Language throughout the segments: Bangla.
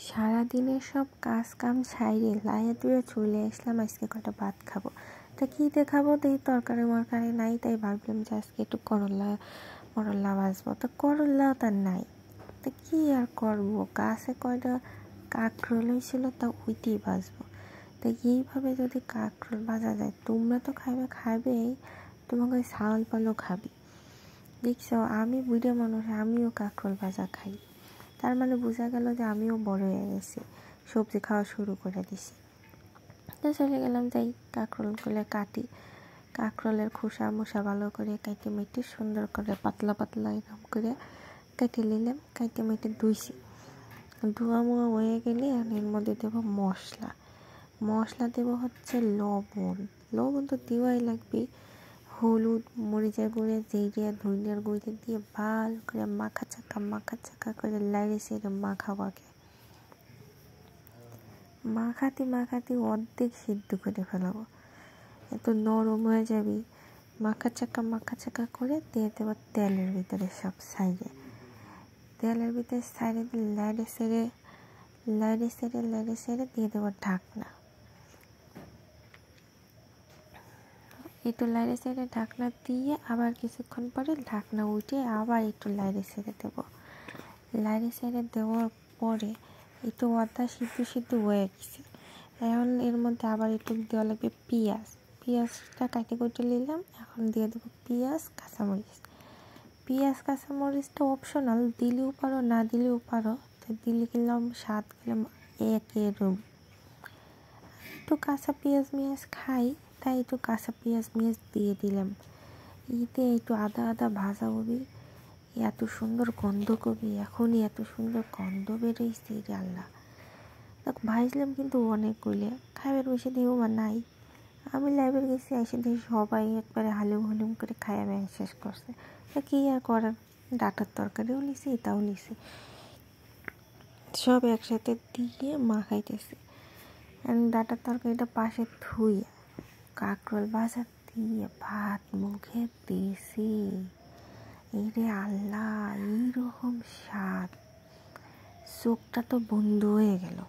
সারাদিনের সব কাজ কাম ছাইরে লাইয়া দিয়ে চলে আসলাম আজকে কটা ভাত খাবো। তা কী দেখাবো, তাই তরকারি মরকারি নাই, তাই ভাবলাম যে আজকে একটু করল্লা ভাজবো। তো করল্লাও তার নাই, তা কী আর করবো, গাছে কয়টা কাঁকরোল হয়েছিল, তা ওইটাই ভাজবো। তা এইভাবে যদি কাঁকরোল ভাজা যায়, তোমরা তো খাবেই, তোমাকে ওই ছাগল পালও খাবি। দেখছো, আমি বুড়ে মানুষ, আমিও কাঁকরোল ভাজা খাই। তার মানে বোঝা গেল যে আমিও বড় হয়ে গেছি, সবজি খাওয়া শুরু করে দিছি। তো চলে গেলাম, যাই কাঁকরোলগুলো কাটি। কাঁকরোলের খোসা মোসা ভালো করে কেটে মেটে সুন্দর করে পাতলা পাতলা এরকম করে কেটে নিলাম। কেটে মেটে ধুইছি, ধোয়া মোয়া হয়ে গেলে এর মধ্যে দেবো মশলা দেবো হচ্ছে লবণ তো দেওয়াই লাগবে। হলুদ, মরিচের গুঁড়ে, জিরে, ধনিয়ার গুঁড়ে দিয়ে ভালো করে মাখা চাকা করে লাইড়ে সেরে মাখাবো। আগে মাখাতে অর্ধেক সিদ্ধ করে ফেলাবো, এত নরম হয়ে যাবি। মাখা চাকা করে দিয়ে দেবো তেলের ভিতরে, সব সাইডে তেলের ভিতরে সাইডে দিয়ে লাইড়ে সেরে দিয়ে দেবো ঢাকনা। একটু লাইড়ে সেরে ঢাকনা দিয়ে আবার কিছুক্ষণ পরে ঢাকনা উঠে আবার একটু লাইড়ে সেরে দেওয়ার পরে একটু আদা সিদ্ধ হয়ে গেছে। এখন এর মধ্যে আবার একটু দেওয়া লাগবে পেঁয়াজটা কেটে নিলাম। এখন দিয়ে দেবো কাঁচামরিচটা অপশনাল, দিলেও পারো না দিলেও পারো। তো দিলে গেলাম স্বাদ গেলাম একেরকম। একটু কাঁচা পেঁয়াজ খাই, তাই একটু কাঁচা পেঁয়াজ দিয়ে দিলাম। এতে একটু আদা ভাজা হবি, এত সুন্দর গন্ধ কবি, এখনই এত সুন্দর গন্ধ বেরোইছে রে আল্লাহ। ভাজলাম কিন্তু অনেকগুলো, খাইবার বসে দিও বা নাই। আমি লাইব্রেরি গেছি, এসে দেখি সবাই একবারে হালুম করে খাইয়া শেষ করছে। তা কী আর করার, ডাটার তরকারিও নিছি, এটাও নিছি, সব একসাথে দিয়ে মাখাইতেছি। ডাটার তরকারিটা পাশে ধুয়ে কাঁকরোল ভাজা দিয়ে ভাত মুখে দিয়েছি। রে আল্লাহ, এইরকম স্বাদ, চোখটা তো বন্ধ হয়ে গেল।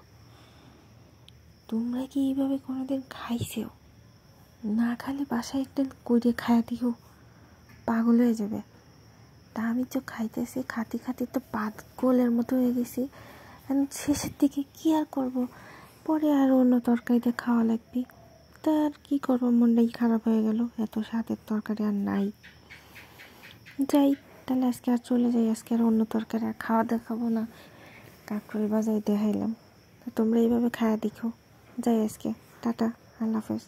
তোমরা কি এইভাবে কোনোদিন খাইছো? না খালে বাসায় একদিন করে খাইয়া দিও, পাগল হয়ে যাবে। তা আমি তো খাইতেছি, খাতে তো পাগলের মতো হয়ে গেছি। শেষের দিকে কি আর করব, পরে আর অন্য তরকারিতে খাওয়া লাগবে। তা আর কি করবো, মনটাই খারাপ হয়ে গেল, এত স্বাদের তরকারি আর নাই। যাই তাহলে, আজকে আর চলে যাই, আজকে আর অন্য তরকারি আর খাওয়া দেখাবো না, কাঁকরোল ভাজাই দেখাইলাম। তো তোমরা এইভাবে খাওয়া দেখো। যাই আজকে, টাটা, আল্লাহ হাফেজ।